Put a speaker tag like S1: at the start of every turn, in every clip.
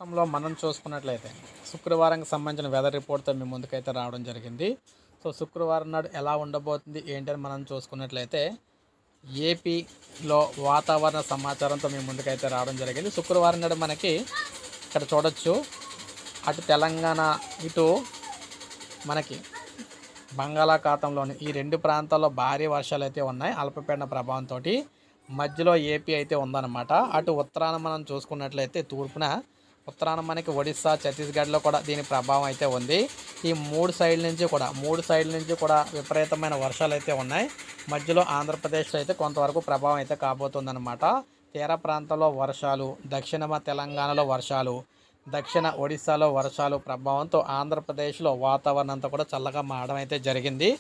S1: రాష్ట్రంలో మనం చూసుకున్నట్లయితే శుక్రవారంకి సంబంధించిన వెదర్ రిపోర్ట్తో మీ ముందుకైతే రావడం జరిగింది. సో శుక్రవారం నాడు ఎలా ఉండబోతుంది ఏంటని మనం చూసుకున్నట్లయితే ఏపీలో వాతావరణ సమాచారంతో మీ ముందుకైతే రావడం జరిగింది. శుక్రవారం నాడు మనకి ఇక్కడ చూడొచ్చు, అటు తెలంగాణ ఇటు మనకి బంగాళాఖాతంలోని ఈ రెండు ప్రాంతాల్లో భారీ వర్షాలు అయితే ఉన్నాయి. అల్పపీడన ప్రభావంతో మధ్యలో ఏపీ అయితే ఉందన్నమాట. అటు ఉత్తరాన మనం చూసుకున్నట్లయితే తూర్పున ఉత్తరాన మనకి ఒడిస్సా, ఛత్తీస్గఢ్లో కూడా దీని ప్రభావం అయితే ఉంది. ఈ మూడు సైడ్ల నుంచి కూడా విపరీతమైన వర్షాలు అయితే ఉన్నాయి. మధ్యలో ఆంధ్రప్రదేశ్లో అయితే కొంతవరకు ప్రభావం అయితే కాబోతుందన్నమాట. తీర ప్రాంతాల్లో వర్షాలు, దక్షిణ తెలంగాణలో వర్షాలు, దక్షిణ ఒడిస్సాలో వర్షాలు ప్రభావంతో ఆంధ్రప్రదేశ్లో వాతావరణం అంతా కూడా చల్లగా మారడం అయితే జరిగింది.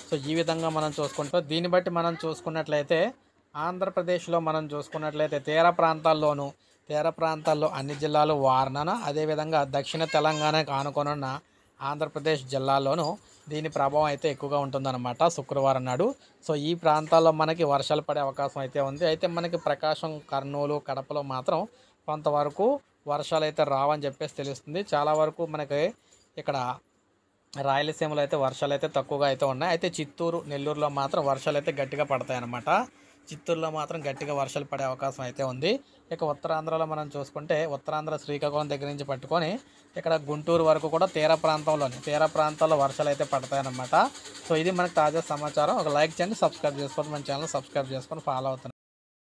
S1: సో ఈ విధంగా మనం చూసుకుంటూ దీన్ని బట్టి మనం చూసుకున్నట్లయితే ఆంధ్రప్రదేశ్లో మనం చూసుకున్నట్లయితే తీర ప్రాంతాల్లో అన్ని జిల్లాలు వారణన, అదేవిధంగా దక్షిణ తెలంగాణకు ఆనుకొనున్న ఆంధ్రప్రదేశ్ జిల్లాల్లోనూ దీని ప్రభావం అయితే ఎక్కువగా ఉంటుందన్నమాట శుక్రవారం నాడు. సో ఈ ప్రాంతాల్లో మనకి వర్షాలు పడే అవకాశం అయితే ఉంది. అయితే మనకి ప్రకాశం, కర్నూలు, కడపలో మాత్రం కొంతవరకు వర్షాలు అయితే రావని చెప్పేసి తెలుస్తుంది. చాలా వరకు మనకి ఇక్కడ రాయలసీమలో అయితే వర్షాలు అయితే తక్కువగా అయితే ఉన్నాయి. అయితే చిత్తూరు, నెల్లూరులో మాత్రం వర్షాలు అయితే గట్టిగా పడతాయన్నమాట. చిత్తూరులో మాత్రం గట్టిగా వర్షాలు పడే అవకాశం అయితే ఉంది. ఇక ఉత్తరాంధ్రలో మనం చూసుకుంటే ఉత్తరాంధ్ర శ్రీకాకుళం దగ్గర నుంచి పట్టుకొని ఇక్కడ గుంటూరు వరకు కూడా తీర ప్రాంతాల్లో వర్షాలు అయితే పడతాయన్నమాట. సో ఇది మనకు తాజా సమాచారం. ఒక లైక్ చేయండి, సబ్స్క్రైబ్ చేసుకోండి, మన ఛానల్ సబ్స్క్రైబ్ చేసుకొని ఫాలో అవుతున్నాను.